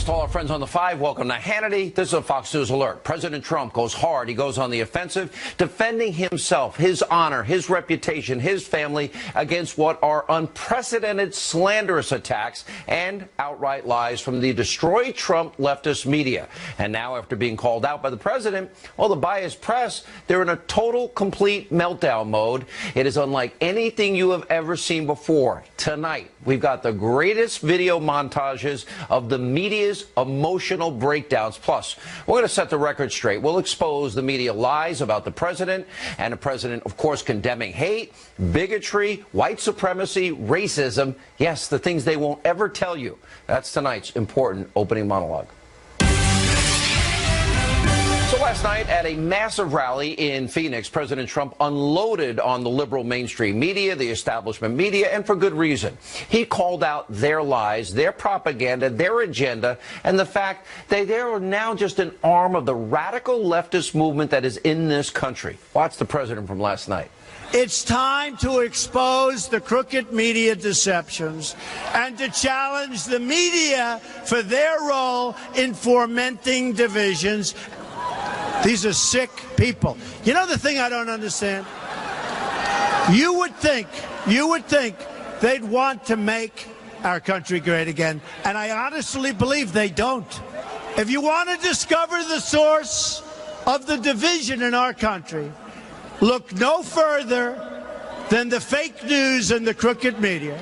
to all our friends on the 5. Welcome to Hannity. This is a Fox News alert. President Trump goes hard. He goes on the offensive, defending himself, his honor, his reputation, his family against what are unprecedented slanderous attacks and outright lies from the destroy Trump leftist media. And now, after being called out by the president, well, the biased press, they're in a total, complete meltdown mode. It is unlike anything you have ever seen before. Tonight, we've got the greatest video montages of the media's emotional breakdowns. Plus, we're going to set the record straight. We'll expose the media lies about the president, and the president, of course, condemning hate, bigotry, white supremacy, racism. Yes, the things they won't ever tell you. That's tonight's important opening monologue. So last night at a massive rally in Phoenix, President Trump unloaded on the liberal mainstream media, the establishment media, and for good reason. He called out their lies, their propaganda, their agenda, and the fact that they are now just an arm of the radical leftist movement that is in this country. Watch the president from last night. It's time to expose the crooked media deceptions and to challenge the media for their role in fomenting divisions. These are sick people. You know the thing I don't understand? You would think they'd want to make our country great again, and I honestly believe they don't. If you want to discover the source of the division in our country, look no further than the fake news and the crooked media.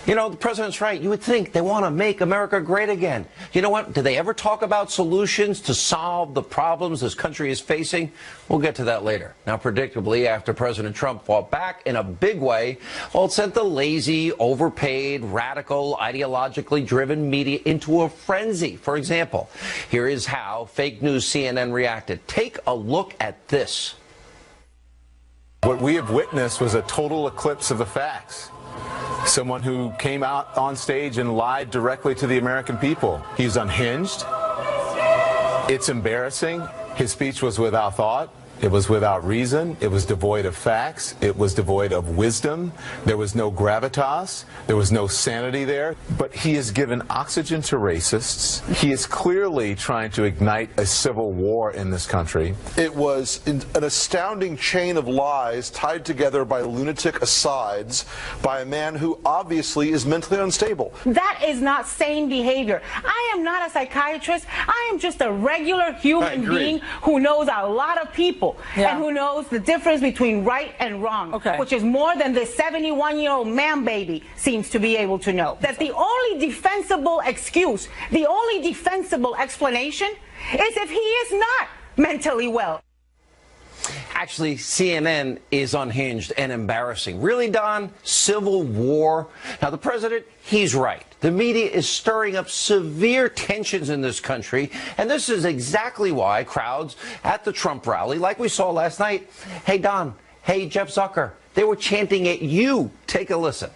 You know, the president's right. You would think they want to make America great again. You know what? Do they ever talk about solutions to solve the problems this country is facing? We'll get to that later. Now, predictably, after President Trump fought back in a big way, well, it sent the lazy, overpaid, radical, ideologically driven media into a frenzy. For example, here is how fake news CNN reacted. Take a look at this. What we have witnessed was a total eclipse of the facts. Someone who came out on stage and lied directly to the American people. He's unhinged. It's embarrassing. His speech was without thought. It was without reason. It was devoid of facts. It was devoid of wisdom. There was no gravitas. There was no sanity there. But he has given oxygen to racists. He is clearly trying to ignite a civil war in this country. It was an astounding chain of lies tied together by lunatic asides by a man who obviously is mentally unstable. That is not sane behavior. I am not a psychiatrist. I am just a regular human being who knows a lot of people. And who knows the difference between right and wrong, which is more than this 71-year-old man baby seems to be able to know. That the only defensible excuse, the only defensible explanation is if he is not mentally well. Actually, CNN is unhinged and embarrassing. Really, Don? Civil war? Now, the president, he's right. The media is stirring up severe tensions in this country, and this is exactly why crowds at the Trump rally, like we saw last night, hey, Don, hey, Jeff Zucker, they were chanting at you. Take a listen.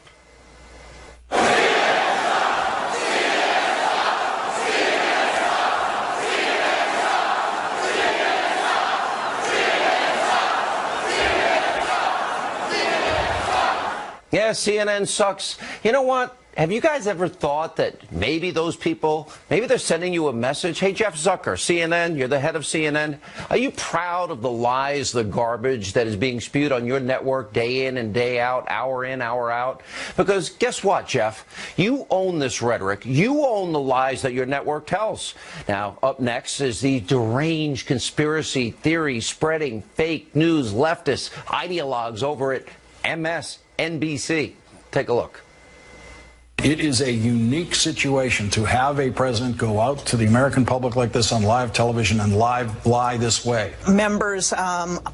Yeah, CNN sucks. You know what? Have you guys ever thought that maybe those people, maybe they're sending you a message? Hey, Jeff Zucker, CNN, you're the head of CNN. Are you proud of the lies, the garbage that is being spewed on your network day in and day out, hour in, hour out? Because guess what, Jeff? You own this rhetoric. You own the lies that your network tells. Now, up next is the deranged conspiracy theory spreading fake news leftists, ideologues over at MSNBC. Take a look. It is a unique situation to have a president go out to the American public like this on live television and lie this way. Members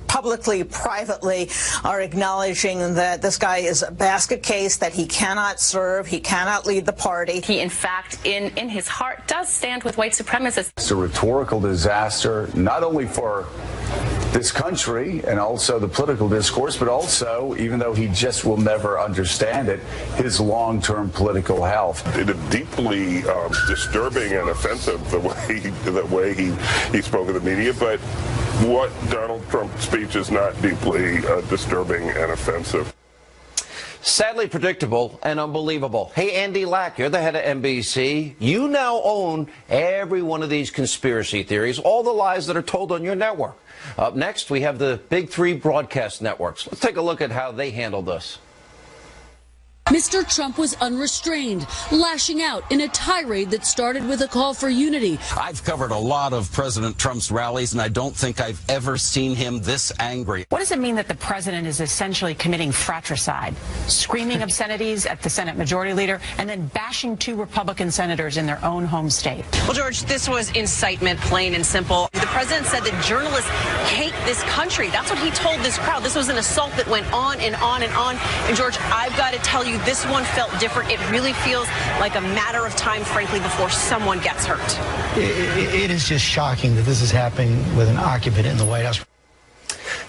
publicly, privately are acknowledging that this guy is a basket case, that he cannot serve, he cannot lead the party. He, in fact, in his heart, does stand with white supremacists. It's a rhetorical disaster, not only for this country and also the political discourse, but also, even though he just will never understand it, his long-term political health. It is deeply disturbing and offensive the way he spoke to the media, but what Donald Trump's speech is not deeply disturbing and offensive. Sadly predictable and unbelievable. Hey, Andy Lack, you're the head of NBC. You now own every one of these conspiracy theories, all the lies that are told on your network. Up next, we have the big three broadcast networks. Let's take a look at how they handled this. Mr. Trump was unrestrained, lashing out in a tirade that started with a call for unity. I've covered a lot of President Trump's rallies, and I don't think I've ever seen him this angry. What does it mean that the president is essentially committing fratricide, screaming obscenities at the Senate Majority Leader, and then bashing two Republican senators in their own home state? Well, George, this was incitement, plain and simple. The president said that journalists hate this country. That's what he told this crowd. This was an assault that went on and on and on. And, George, I've got to tell you, this one felt different. It really feels like a matter of time, frankly, before someone gets hurt. It is just shocking that this is happening with an occupant in the White House.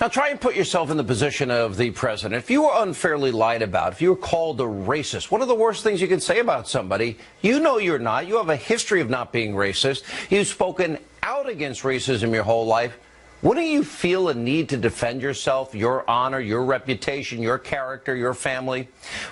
Now, try and put yourself in the position of the president. If you were unfairly lied about, if you were called a racist, one of the worst things you can say about somebody, you know you're not. You have a history of not being racist. You've spoken out against racism your whole life. Wouldn't you feel a need to defend yourself, your honor, your reputation, your character, your family?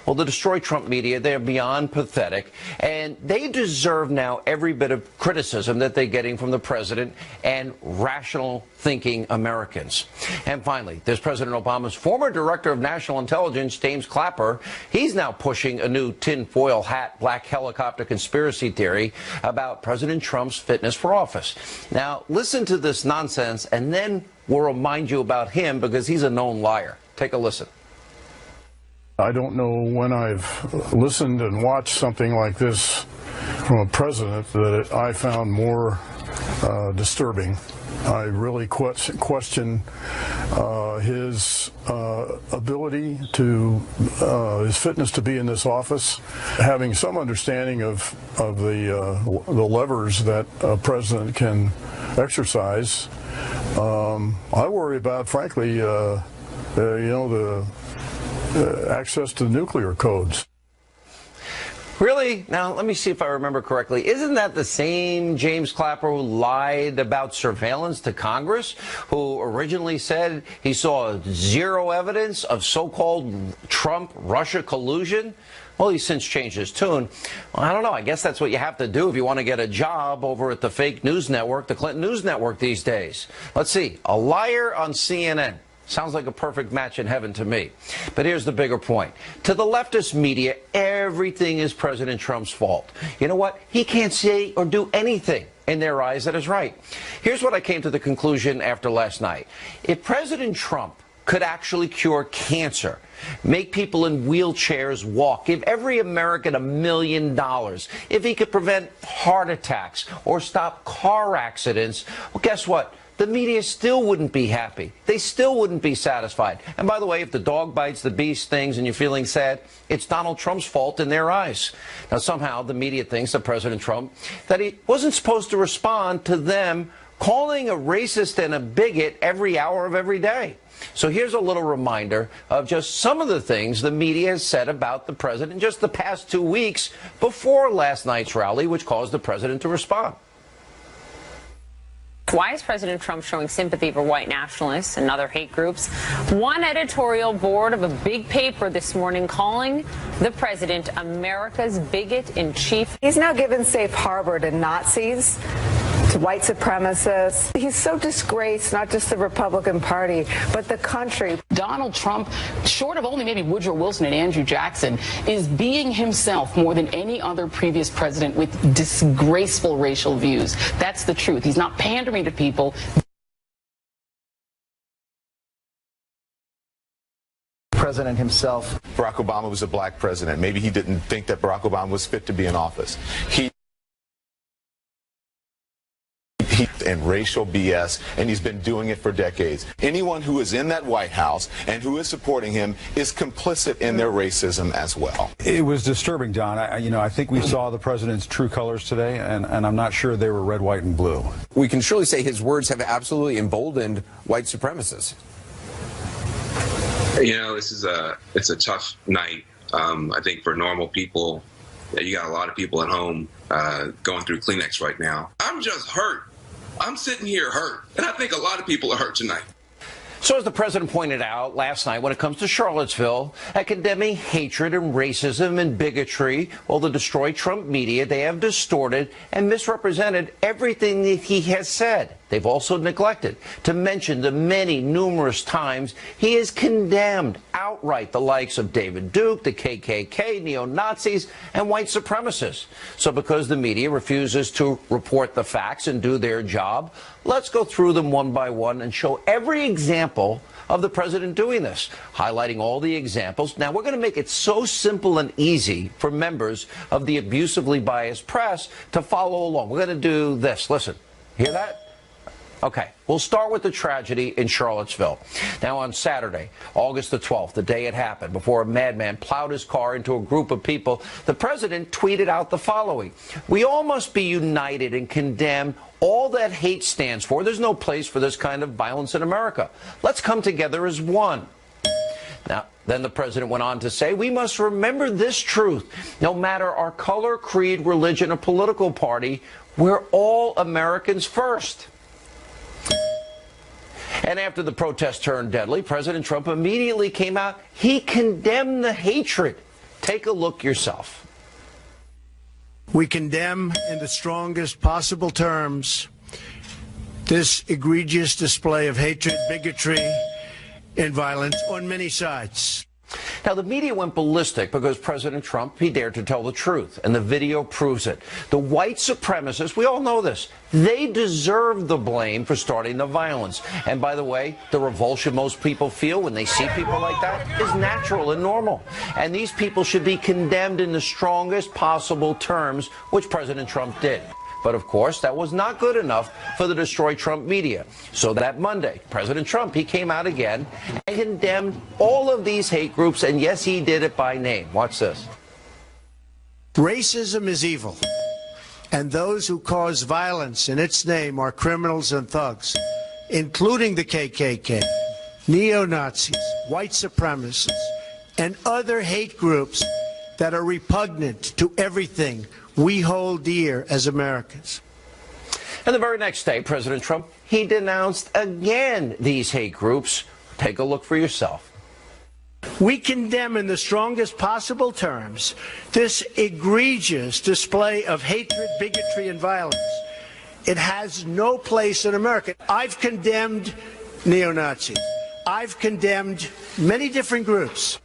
Well, the Destroy Trump media, they're beyond pathetic, and they deserve now every bit of criticism that they're getting from the president and rational thinking Americans. And finally, there's President Obama's former director of national intelligence, James Clapper. He's now pushing a new tinfoil hat, black helicopter conspiracy theory about President Trump's fitness for office. Now, listen to this nonsense, and then we'll remind you about him because he's a known liar. Take a listen. I don't know when I've listened and watched something like this from a president that I found more disturbing. I really question his ability to, his fitness to be in this office. Having some understanding of the levers that a president can exercise, I worry about, frankly, the access to nuclear codes. Really? Now, let me see if I remember correctly. Isn't that the same James Clapper who lied about surveillance to Congress, who originally said he saw zero evidence of so-called Trump-Russia collusion? Well, he's since changed his tune. Well, I don't know. I guess that's what you have to do if you want to get a job over at the fake news network, the Clinton News Network these days. Let's see. A liar on CNN. Sounds like a perfect match in heaven to me. But here's the bigger point. To the leftist media, everything is President Trump's fault. You know what? He can't say or do anything in their eyes that is right. Here's what I came to the conclusion after last night. If President Trump could actually cure cancer, make people in wheelchairs walk, give every American $1 million, if he could prevent heart attacks or stop car accidents, well, guess what? The media still wouldn't be happy. They still wouldn't be satisfied. And by the way, if the dog bites, the bee stings, and you're feeling sad, it's Donald Trump's fault in their eyes. Now, somehow the media thinks that President Trump, that he wasn't supposed to respond to them calling a racist and a bigot every hour of every day. So here's a little reminder of just some of the things the media has said about the president in just the past 2 weeks before last night's rally, which caused the president to respond. Why is President Trump showing sympathy for white nationalists and other hate groups? One editorial board of a big paper this morning calling the president America's bigot-in-chief. He's now given safe harbor to Nazis, to white supremacists. He's so disgraced, not just the Republican Party, but the country. Donald Trump, short of only maybe Woodrow Wilson and Andrew Jackson, is being himself more than any other previous president with disgraceful racial views. That's the truth. He's not pandering to people. President himself. Barack Obama was a black president. Maybe he didn't think that Barack Obama was fit to be in office. He and racial BS, and he's been doing it for decades. Anyone who is in that White House and who is supporting him is complicit in their racism as well. It was disturbing, John. I think we saw the president's true colors today, and I'm not sure they were red, white, and blue. We can surely say his words have absolutely emboldened white supremacists. You know, it's a tough night. I think for normal people, you got a lot of people at home going through Kleenex right now. I'm just hurt. I'm sitting here hurt, and I think a lot of people are hurt tonight. So as the president pointed out last night, when it comes to Charlottesville, at condemning hatred and racism and bigotry, well, the destroy Trump media, they have distorted and misrepresented everything that he has said. They've also neglected to mention the many numerous times he has condemned outright the likes of David Duke, the KKK, neo-Nazis, and white supremacists. So because the media refuses to report the facts and do their job, let's go through them one by one and show every example of the president doing this, highlighting all the examples. Now, we're going to make it so simple and easy for members of the abusively biased press to follow along. We're going to do this. Listen, hear that? Okay, we'll start with the tragedy in Charlottesville. Now, on Saturday, August the 12th, the day it happened, before a madman plowed his car into a group of people, the president tweeted out the following: "We all must be united and condemn all that hate stands for. There's no place for this kind of violence in America. Let's come together as one." Now, then the president went on to say, "We must remember this truth. No matter our color, creed, religion, or political party, we're all Americans first." And after the protest turned deadly, President Trump immediately came out. He condemned the hatred. Take a look yourself. We condemn in the strongest possible terms this egregious display of hatred, bigotry, and violence on many sides. Now, the media went ballistic because President Trump, he dared to tell the truth, and the video proves it. The white supremacists, we all know this, they deserve the blame for starting the violence. And by the way, the revulsion most people feel when they see people like that is natural and normal. And these people should be condemned in the strongest possible terms, which President Trump did. But of course, that was not good enough for the destroy Trump media. So that Monday, President Trump, he came out again and condemned all of these hate groups. And yes, he did it by name. Watch this. Racism is evil, and those who cause violence in its name are criminals and thugs, including the KKK, neo-Nazis, white supremacists, and other hate groups that are repugnant to everything we hold dear as Americans. And the very next day, President Trump, he denounced again these hate groups. Take a look for yourself. We condemn in the strongest possible terms this egregious display of hatred, bigotry, and violence. It has no place in America. I've condemned neo-Nazis. I've condemned many different groups.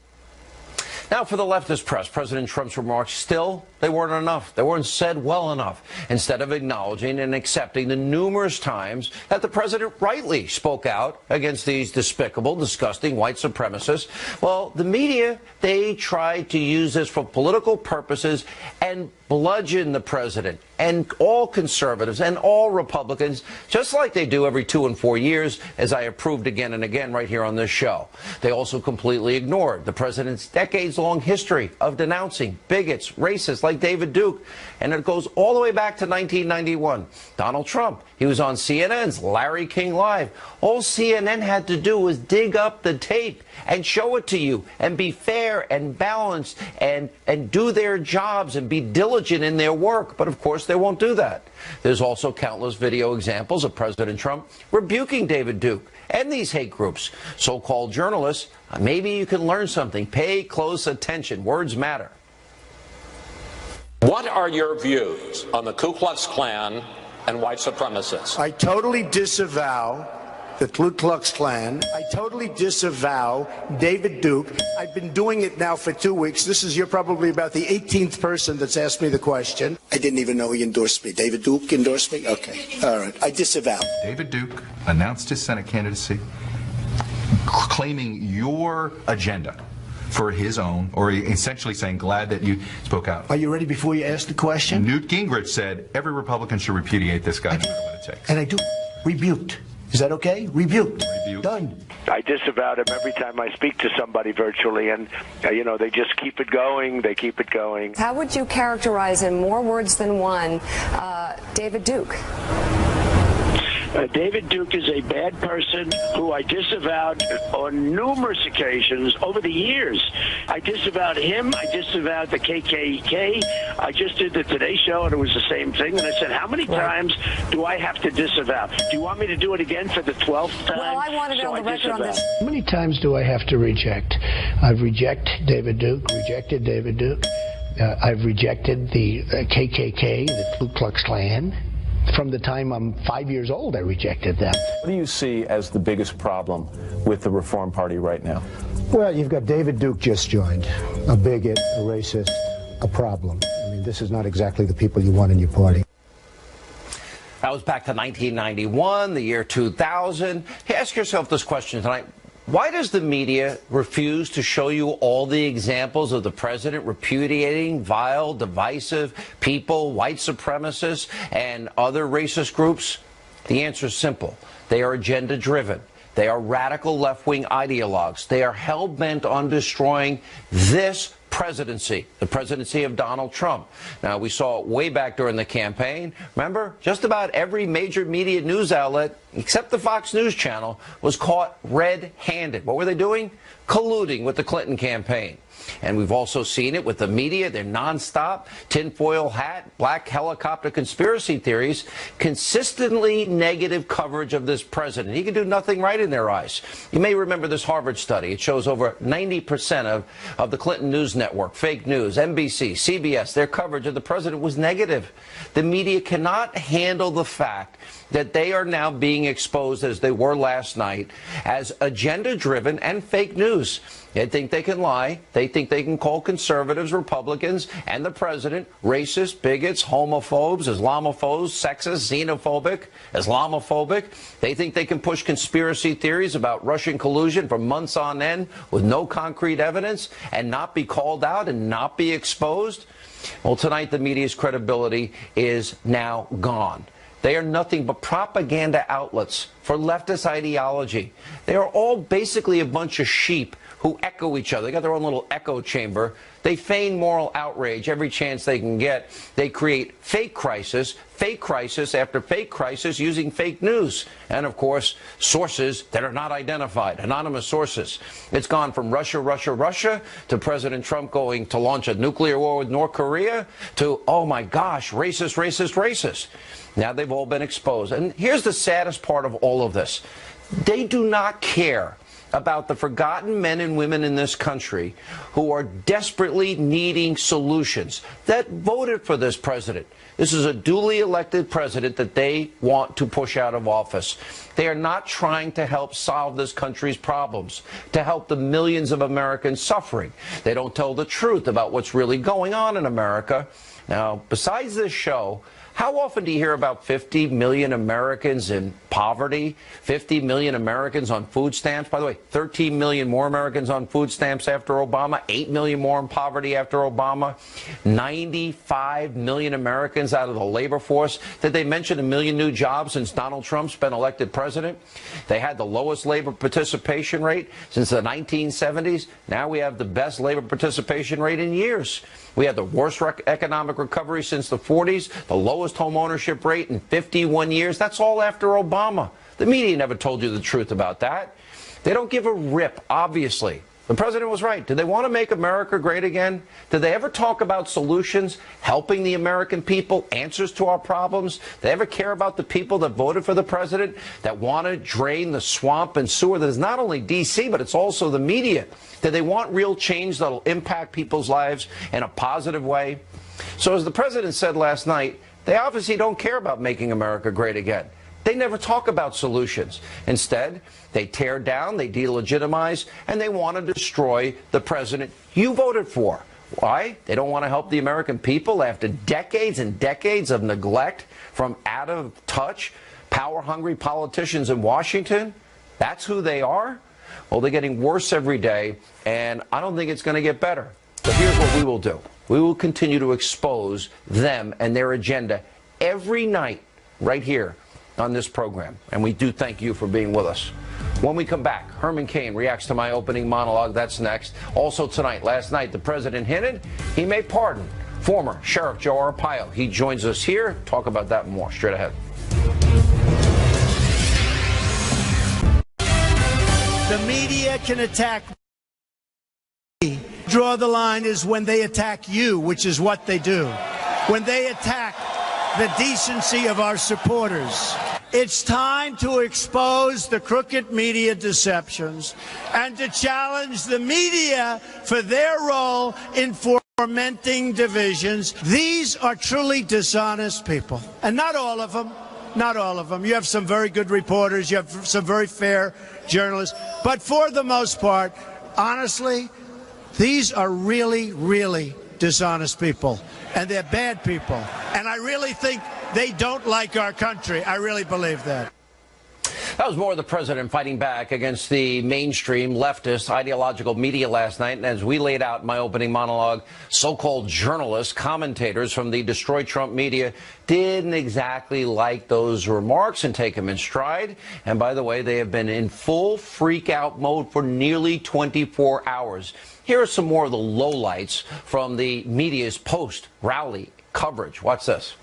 Now, for the leftist press, President Trump's remarks still, they weren't enough. They weren't said well enough. Instead of acknowledging and accepting the numerous times that the president rightly spoke out against these despicable, disgusting white supremacists, well, the media, they tried to use this for political purposes and bludgeon the president and all conservatives and all Republicans, just like they do every 2 and 4 years, as I have proved again and again right here on this show. They also completely ignored the president's decades-long history of denouncing bigots, racists like David Duke, and it goes all the way back to 1991. Donald Trump, he was on CNN's Larry King Live. All CNN had to do was dig up the tape and show it to you and be fair and balanced and do their jobs and be diligent in their work. But of course, they won't do that. There's also countless video examples of President Trump rebuking David Duke and these hate groups. So-called journalists, maybe you can learn something. Pay close attention. Words matter. What are your views on the Ku Klux Klan and white supremacists? I totally disavow the Ku Klux Klan. I totally disavow David Duke. I've been doing it now for 2 weeks. You're probably about the 18th person that's asked me the question. I didn't even know he endorsed me. David Duke endorsed me? Okay. All right. I disavow. David Duke announced his Senate candidacy, claiming your agenda for his own, or essentially saying, glad that you spoke out. Are you ready before you ask the question? Newt Gingrich said every Republican should repudiate this guy no matter what it takes. And I do. Rebuked. Is that okay? Rebuked. Done. I disavowed him every time I speak to somebody virtually, and, they just keep it going. They keep it going. How would you characterize in more words than one David Duke? David Duke is a bad person who I disavowed on numerous occasions over the years. I disavowed him. I disavowed the KKK. I just did the Today Show, and it was the same thing. And I said, how many times do I have to disavow? Do you want me to do it again for the 12th time? Well, I want to know the record on this. How many times do I have to reject? I've rejected David Duke, I've rejected the KKK, the Ku Klux Klan. From the time I'm 5 years old, I rejected them. What do you see as the biggest problem with the Reform Party right now? Well, you've got David Duke just joined, a bigot, a racist, a problem. I mean, this is not exactly the people you want in your party. That was back to 1991, the year 2000. Hey, ask yourself this question tonight. Why does the media refuse to show you all the examples of the president repudiating vile, divisive people, white supremacists, and other racist groups? The answer is simple. They are agenda-driven. They are radical left-wing ideologues. They are hell-bent on destroying this presidency, the presidency of Donald Trump. Now, we saw it way back during the campaign. Remember, just about every major media news outlet, except the Fox News Channel, was caught red-handed. What were they doing? Colluding with the Clinton campaign. And we've also seen it with the media. They're nonstop, tinfoil hat, black helicopter conspiracy theories, consistently negative coverage of this president. He can do nothing right in their eyes. You may remember this Harvard study. It shows over 90% of the Clinton News Network, fake news, NBC, CBS, their coverage of the president was negative. The media cannot handle the fact that they are now being exposed, as they were last night, as agenda-driven and fake news. They think they can lie. They think they can call conservatives, Republicans, and the president racist, bigots, homophobes, Islamophobes, sexist, xenophobic, Islamophobic. They think they can push conspiracy theories about Russian collusion for months on end with no concrete evidence and not be called out and not be exposed. Well, tonight the media's credibility is now gone. They are nothing but propaganda outlets for leftist ideology. They are all basically a bunch of sheep who echo each other. They got their own little echo chamber. They feign moral outrage every chance they can get. They create fake crisis after fake crisis using fake news. And, of course, sources that are not identified, anonymous sources. It's gone from Russia to President Trump going to launch a nuclear war with North Korea to, oh, my gosh, racist. Now they've all been exposed. And here's the saddest part of all of this. They do not care about the forgotten men and women in this country who are desperately needing solutions, that voted for this president. This is a duly elected president that they want to push out of office. They are not trying to help solve this country's problems, to help the millions of Americans suffering. They don't tell the truth about what's really going on in America. Now, besides this show, how often do you hear about 50 million Americans in poverty, 50 million Americans on food stamps? By the way, 13 million more Americans on food stamps after Obama, 8 million more in poverty after Obama, 95 million Americans out of the labor force. Did they mention 1 million new jobs since Donald Trump's been elected president? They had the lowest labor participation rate since the 1970s. Now we have the best labor participation rate in years. We had the worst economic recovery since the 40s, the lowest home ownership rate in 51 years. That's all after Obama. The media never told you the truth about that. They don't give a rip, obviously. The president was right. Did they want to make America great again? Did they ever talk about solutions, helping the American people, answers to our problems? Did they ever care about the people that voted for the president, that want to drain the swamp and sewer that is not only D.C., but it's also the media? Did they want real change that will impact people's lives in a positive way? So as the president said last night, they obviously don't care about making America great again. They never talk about solutions. Instead, they tear down, they delegitimize, and they want to destroy the president you voted for. Why? They don't want to help the American people after decades and decades of neglect from out-of-touch, power-hungry politicians in Washington? That's who they are? Well, they're getting worse every day, and I don't think it's going to get better. So here's what we will do. We will continue to expose them and their agenda every night right here on this program. And we do thank you for being with us. When we come back, Herman Cain reacts to my opening monologue. That's next. Also tonight, last night, the president hinted he may pardon former Sheriff Joe Arpaio. He joins us here. Talk about that and more straight ahead. The media can attack me. Draw the line is when they attack you, which is what they do. When they attack the decency of our supporters. It's time to expose the crooked media deceptions and to challenge the media for their role in fomenting divisions. These are truly dishonest people. And not all of them. Not all of them. You have some very good reporters. You have some very fair journalists. But for the most part, honestly, these are really, really dishonest people. And they're bad people. And I really think they don't like our country. I really believe that. That was more of the president fighting back against the mainstream leftist ideological media last night. And as we laid out in my opening monologue, so-called journalists, commentators from the Destroy Trump media didn't exactly like those remarks and take them in stride. And by the way, they have been in full freak-out mode for nearly 24 hours. Here are some more of the lowlights from the media's post-rally coverage. Watch this.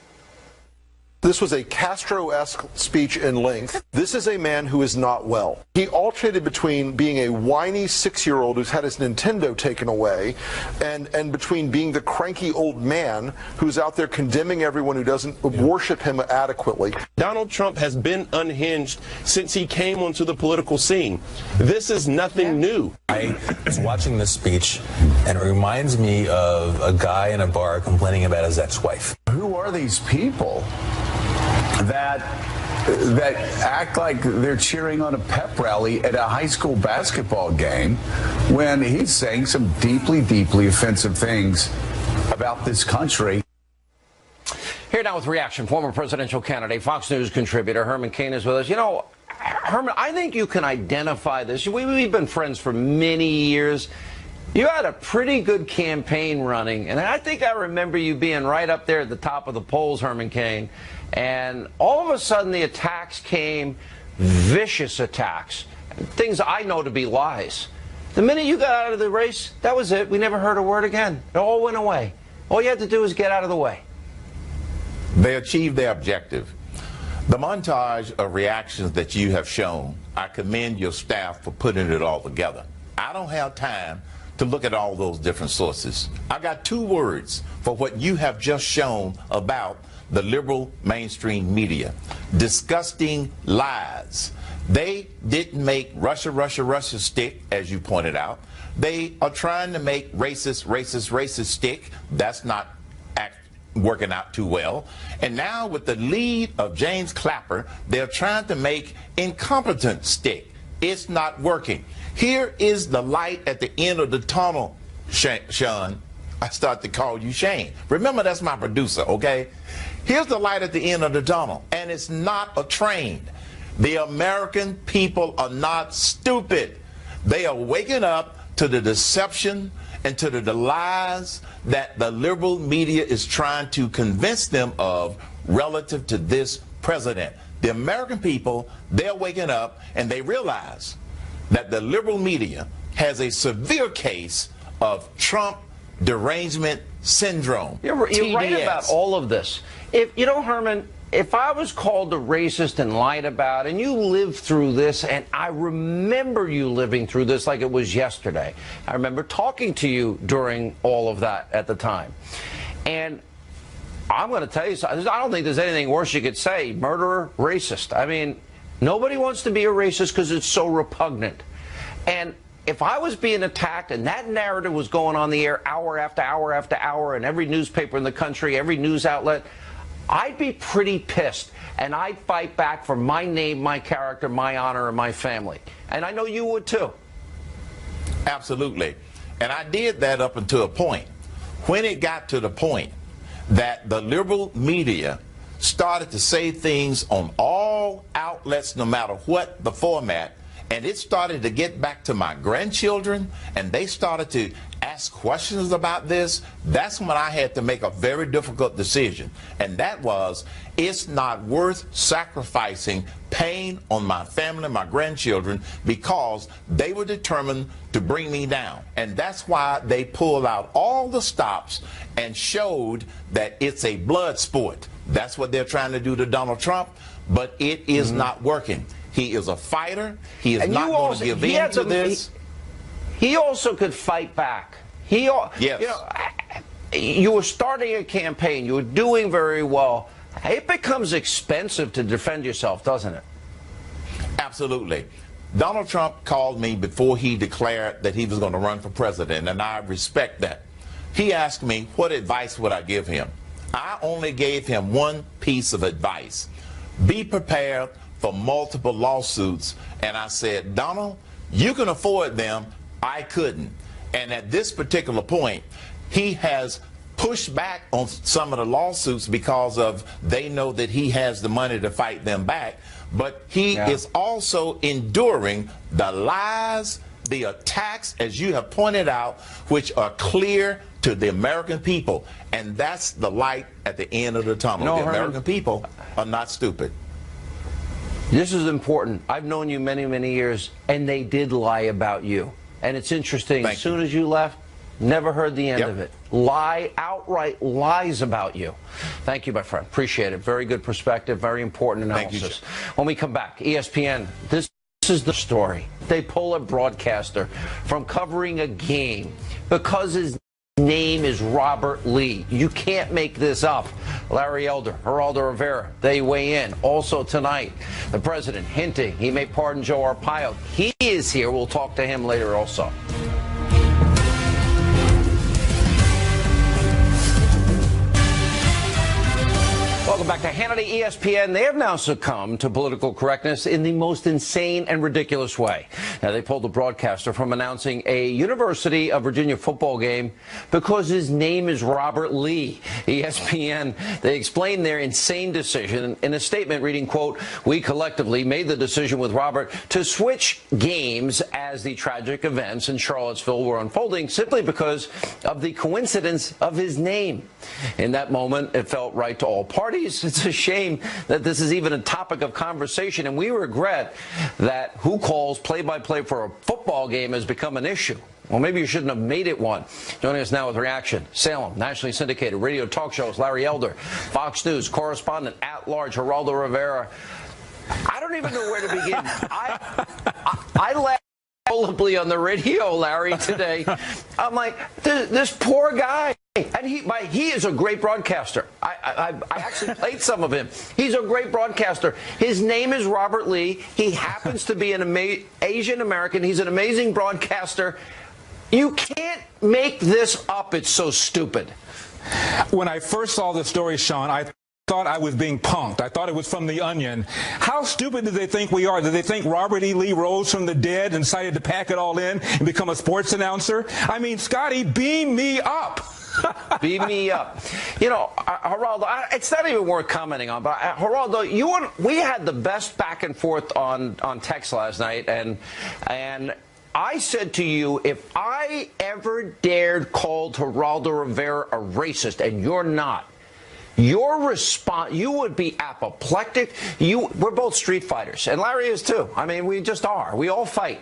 This was a Castro-esque speech in length. This is a man who is not well. He alternated between being a whiny 6-year-old who's had his Nintendo taken away and between being the cranky old man who's out there condemning everyone who doesn't worship him adequately. Donald Trump has been unhinged since he came onto the political scene. This is nothing new. I was watching this speech, and it reminds me of a guy in a bar complaining about his ex-wife. Who are these people that act like they're cheering on a pep rally at a high school basketball game when he's saying some deeply, deeply offensive things about this country? Here now with reaction, former presidential candidate, Fox News contributor Herman Cain is with us. You know, Herman, I think you can identify this. We've been friends for many years. You had a pretty good campaign running, and I think I remember you being right up there at the top of the polls, Herman Cain. And all of a sudden the attacks came, vicious attacks, things I know to be lies. The minute you got out of the race, that was it. We never heard a word again. It all went away. All you had to do was get out of the way. They achieved their objective. The montage of reactions that you have shown, I commend your staff for putting it all together. I don't have time to look at all those different sources. I got 2 words for what you have just shown about the liberal mainstream media. Disgusting lies. They didn't make Russia, Russia, Russia stick, as you pointed out. They are trying to make racist stick. That's not working out too well. And now with the lead of James Clapper, they're trying to make incompetent stick. It's not working. Here is the light at the end of the tunnel, Sean. I start to call you Shane. Remember, that's my producer, okay? Here's the light at the end of the tunnel, and it's not a train. The American people are not stupid. They are waking up to the deception and to the lies that the liberal media is trying to convince them of relative to this president. The American people, they're waking up and they realize that the liberal media has a severe case of Trump derangement syndrome. You're right about all of this. If you know, Herman, if I was called a racist and lied about, and you lived through this, and I remember you living through this like it was yesterday. I remember talking to you during all of that at the time. And I'm going to tell you something. I don't think there's anything worse you could say. Murderer, racist. I mean, nobody wants to be a racist because it's so repugnant. And if I was being attacked and that narrative was going on the air hour after hour after hour in every newspaper in the country, every news outlet, I'd be pretty pissed, and I'd fight back for my name, my character, my honor, and my family. And I know you would too. Absolutely. And I did that up until a point. When it got to the point that the liberal media started to say things on all outlets, no matter what the format, and it started to get back to my grandchildren, and they started to ask questions about this, that's when I had to make a very difficult decision. And that was, it's not worth sacrificing pain on my family, my grandchildren, because they were determined to bring me down. And that's why they pulled out all the stops and showed that it's a blood sport. That's what they're trying to do to Donald Trump, but it is not working. He is a fighter. He is And not going to give in to this. He also could fight back. Yes. You know, you were starting a campaign. You were doing very well. It becomes expensive to defend yourself, doesn't it? Absolutely. Donald Trump called me before he declared that he was going to run for president, and I respect that. He asked me, what advice would I give him? I only gave him one piece of advice. Be prepared for multiple lawsuits. And I said, Donald, you can afford them. I couldn't. And at this particular point, he has pushed back on some of the lawsuits because of they know that he has the money to fight them back. But he is also enduring the lies, the attacks, as you have pointed out, which are clear to the American people. And that's the light at the end of the tunnel. No, the American people are not stupid. This is important. I've known you many, many years, and they did lie about you. And it's interesting, as soon as you left, never heard the end of it. Outright lies about you. Thank you, my friend. Appreciate it. Very good perspective, very important analysis. When we come back, ESPN, this is the story. They pull a broadcaster from covering a game because his name is Robert Lee. You can't make this up. Larry Elder, Geraldo Rivera, they weigh in. Also tonight, the president hinting he may pardon Joe Arpaio. He is here. We'll talk to him later also. Welcome back to Hannity, ESPN. They have now succumbed to political correctness in the most insane and ridiculous way. Now, they pulled the broadcaster from announcing a University of Virginia football game because his name is Robert Lee. ESPN, they explained their insane decision in a statement reading, quote, "We collectively made the decision with Robert to switch games as the tragic events in Charlottesville were unfolding simply because of the coincidence of his name. In that moment, it felt right to all parties. It's a shame that this is even a topic of conversation, and we regret that who calls play-by-play for a football game has become an issue. Well, maybe you shouldn't have made it one." Joining us now with reaction, Salem, nationally syndicated radio talk shows, Larry Elder, Fox News correspondent at large, Geraldo Rivera. I don't even know where to begin. I laughed audibly on the radio, Larry, today. I'm like, this poor guy. And he is a great broadcaster. I actually played some of him. He's a great broadcaster. His name is Robert Lee. He happens to be an Asian American. He's an amazing broadcaster. You can't make this up. It's so stupid. When I first saw the story, Sean, I thought I was being punked. I thought it was from The Onion. How stupid do they think we are? Do they think Robert E. Lee rose from the dead and decided to pack it all in and become a sports announcer? I mean, Scotty, beam me up. Beam me up. You know, Geraldo, it's not even worth commenting on, but Geraldo, we had the best back and forth on text last night, and I said to you, if I ever dared call Geraldo Rivera a racist, and you're not, your response, you would be apoplectic. We're both street fighters, and Larry is too. I mean, we just are. We all fight.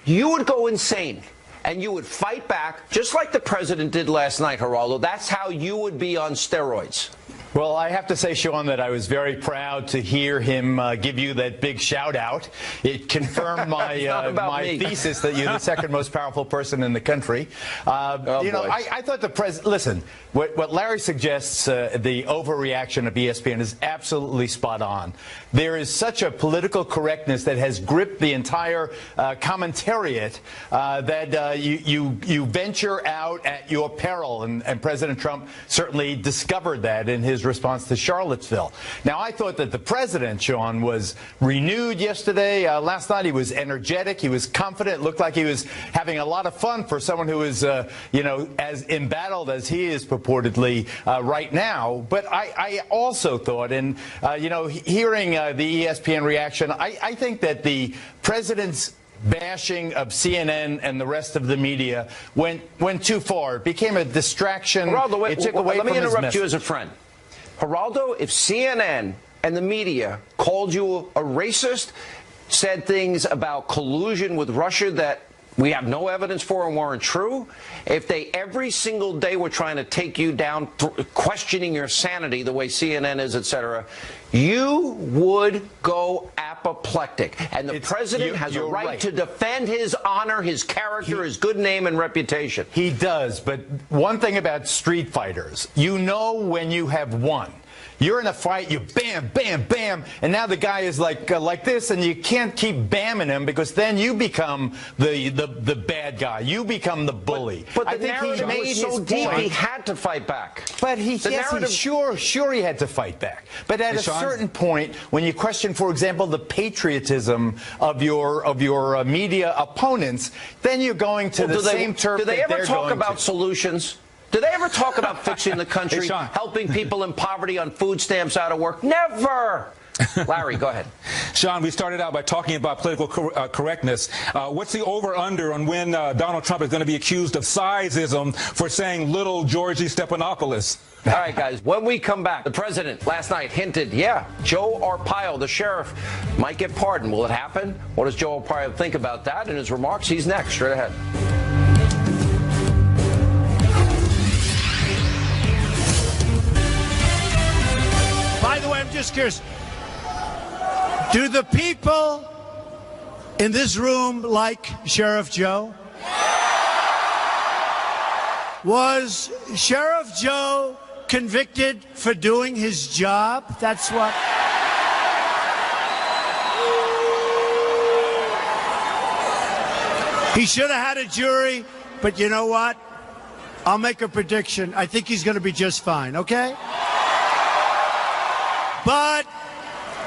You would go insane. And you would fight back, just like the president did last night, Geraldo. That's how you would be on steroids. Well, I have to say, Sean, that I was very proud to hear him give you that big shout out. It confirmed my thesis that you're the second most powerful person in the country. I thought the president, listen, what Larry suggests, the overreaction of ESPN is absolutely spot on. There is such a political correctness that has gripped the entire commentariat that you venture out at your peril, and President Trump certainly discovered that in his response to Charlottesville. Now, I thought that the president, Sean, was renewed yesterday. Last night he was energetic. He was confident. Looked like he was having a lot of fun for someone who is, as embattled as he is purportedly right now. But I also thought, and, hearing the ESPN reaction, I think that the president's bashing of CNN and the rest of the media went too far. It became a distraction. Geraldo, it took away from his message. Let me interrupt you as a friend. Geraldo, if CNN and the media called you a racist, said things about collusion with Russia that we have no evidence for and weren't true, if they every single day were trying to take you down, questioning your sanity the way CNN is, etc., you would go apoplectic. And the president has a right to defend his honor, his character, his good name and reputation. He does, but one thing about street fighters, you know when you have won. You're in a fight, you bam, bam, bam, and now the guy is like this, and you can't keep bamming him because then you become the bad guy. You become the bully. But the narrative was so deep, he had to fight back. But sure he had to fight back. But at a certain point, when you question, for example, the patriotism of your media opponents, then you're going to the same turf. Do they ever talk about solutions? Do they ever talk about fixing the country, helping people in poverty on food stamps out of work? Never! Larry, go ahead. Sean, we started out by talking about political correctness. What's the over-under on when Donald Trump is going to be accused of sizeism for saying little Georgie Stephanopoulos? All right, guys, when we come back, the president last night hinted, yeah, Joe Arpaio, the sheriff, might get pardoned. Will it happen? What does Joe Arpaio think about that in his remarks? He's next. Straight ahead. By the way, I'm just curious. Do the people in this room like Sheriff Joe? Was Sheriff Joe convicted for doing his job? That's what. He should have had a jury, but you know what? I'll make a prediction. I think he's going to be just fine, okay? But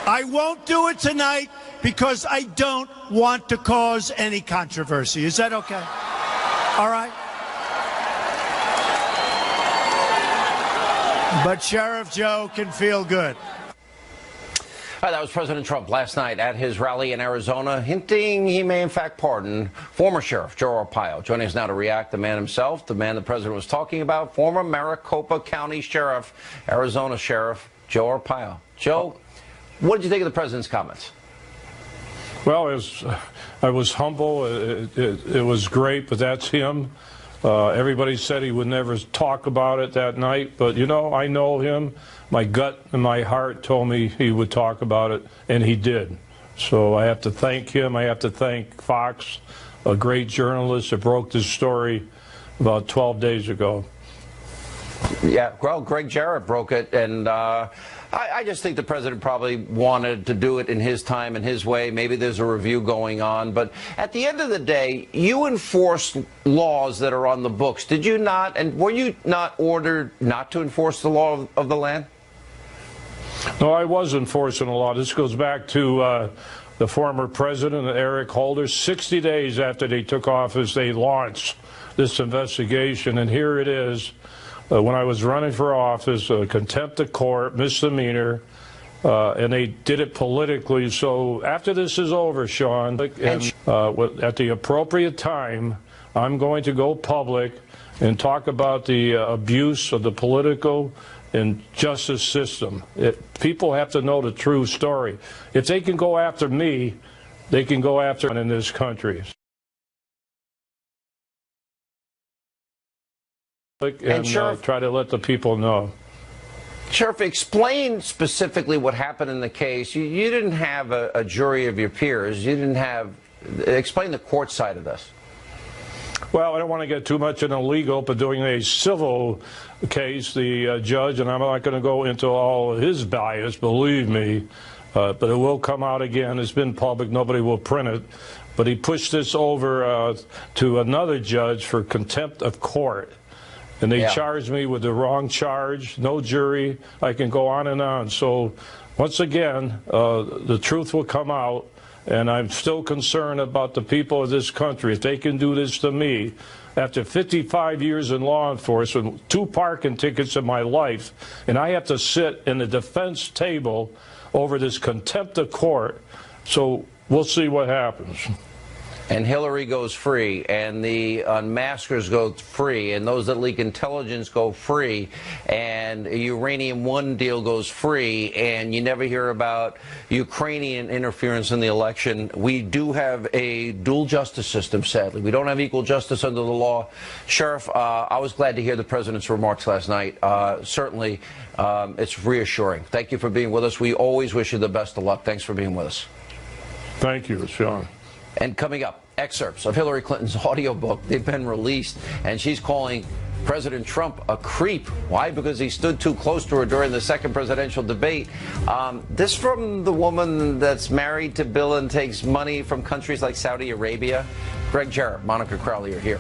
I won't do it tonight because I don't want to cause any controversy. Is that okay? All right? But Sheriff Joe can feel good. All right, that was President Trump last night at his rally in Arizona, hinting he may in fact pardon former Sheriff Joe Arpaio. Joining us now to react, the man himself, the man the president was talking about, former Maricopa County Sheriff, Arizona Sheriff Joe Arpaio. Joe, what did you think of the president's comments? Well, I was humble. It was great, but that's him. Everybody said he would never talk about it that night, but, you know, I know him. My gut and my heart told me he would talk about it, and he did. So I have to thank him. I have to thank Fox, a great journalist that broke this story about 12 days ago. Yeah, well, Greg Jarrett broke it, and I just think the president probably wanted to do it in his time and his way. Maybe there's a review going on, but at the end of the day, you enforce laws that are on the books. Did you not, and were you not ordered not to enforce the law of the land? No, I was enforcing the law. This goes back to the former president, Eric Holder. 60 days after they took office, they launched this investigation, and here it is. When I was running for office, contempt of court, misdemeanor, and they did it politically. So after this is over, Sean, and, at the appropriate time, I'm going to go public and talk about the abuse of the political and justice system. People have to know the true story. If they can go after me, they can go after anyone in this country. And Sheriff, try to let the people know. Sheriff, explain specifically what happened in the case. You didn't have a jury of your peers. You didn't have. Explain the court side of this. Well, I don't want to get too much into legal, but doing a civil case, the judge, and I'm not going to go into all his bias, believe me, but it will come out again. It's been public. Nobody will print it. But he pushed this over to another judge for contempt of court. And they charged me with the wrong charge, no jury. I can go on and on. So once again, the truth will come out, and I'm still concerned about the people of this country. If they can do this to me, after 55 years in law enforcement, 2 parking tickets in my life, and I have to sit in the defense table over this contempt of court, so we'll see what happens. and Hillary goes free, and the unmaskers go free, and those that leak intelligence go free, and Uranium One deal goes free, and you never hear about Ukrainian interference in the election, we do have a dual justice system, sadly. We don't have equal justice under the law. Sheriff, I was glad to hear the president's remarks last night. Certainly, it's reassuring. Thank you for being with us. We always wish you the best of luck. Thanks for being with us. Thank you, Sean. And coming up, excerpts of Hillary Clinton's audiobook. They've been released, and she's calling President Trump a creep. Why? Because he stood too close to her during the second presidential debate. This from the woman that's married to Bill and takes money from countries like Saudi Arabia. Greg Jarrett, Monica Crowley are here.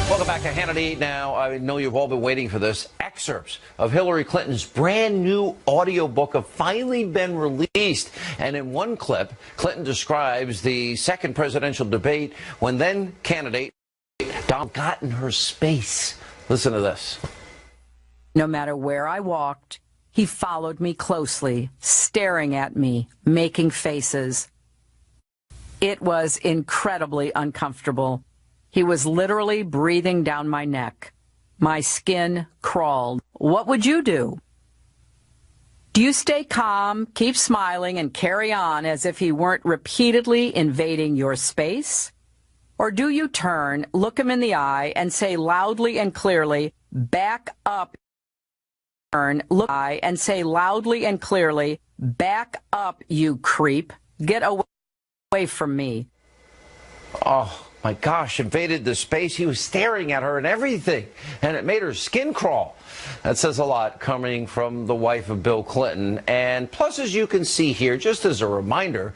Welcome back to Hannity. Now, I know you've all been waiting for this. Excerpts of Hillary Clinton's brand new audiobook have finally been released. And in one clip, Clinton describes the second presidential debate when then candidate Donald got in her space. Listen to this. No matter where I walked, he followed me closely, staring at me, making faces. It was incredibly uncomfortable. He was literally breathing down my neck. My skin crawled. What would you do? Do you stay calm, keep smiling, and carry on as if he weren't repeatedly invading your space? Or do you turn, look him in the eye, and say loudly and clearly, back up? Turn, look eye, and say loudly and clearly, back up, you creep. Get away from me. Oh. My gosh, invaded the space. He was staring at her and everything, and it made her skin crawl. That says a lot coming from the wife of Bill Clinton. And plus, as you can see here, just as a reminder,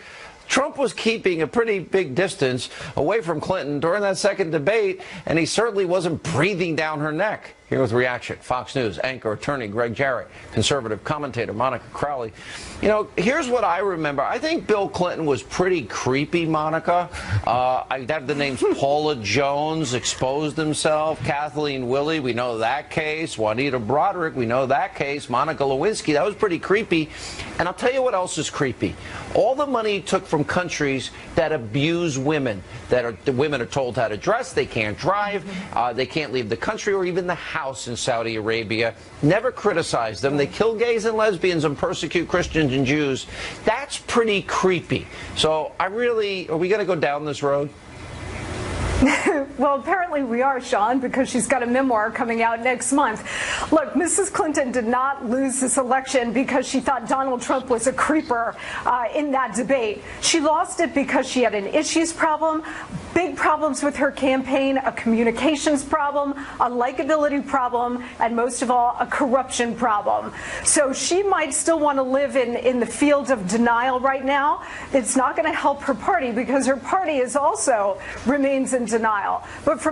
Trump was keeping a pretty big distance away from Clinton during that second debate, and he certainly wasn't breathing down her neck. Here with reaction, Fox News anchor attorney Greg Jarrett, conservative commentator Monica Crowley. You know, here's what I remember. I think Bill Clinton was pretty creepy, Monica. I have the names Paula Jones exposed himself, Kathleen Willey, we know that case, Juanita Broderick, we know that case, Monica Lewinsky, that was pretty creepy. And I'll tell you what else is creepy. All the money he took from countries that abuse women, the women are told how to dress, they can't drive, they can't leave the country or even the house in Saudi Arabia, never criticized them. They kill gays and lesbians and persecute Christians and Jews. That's pretty creepy. So are we going to go down this road? Well, apparently we are, Sean, because she's got a memoir coming out next month. Look, Mrs. Clinton did not lose this election because she thought Donald Trump was a creeper in that debate. She lost it because she had an issues problem, big problems with her campaign, a communications problem, a likability problem, and most of all, a corruption problem. So she might still want to live in the field of denial right now. It's not going to help her party because her party is also remains in denial. But for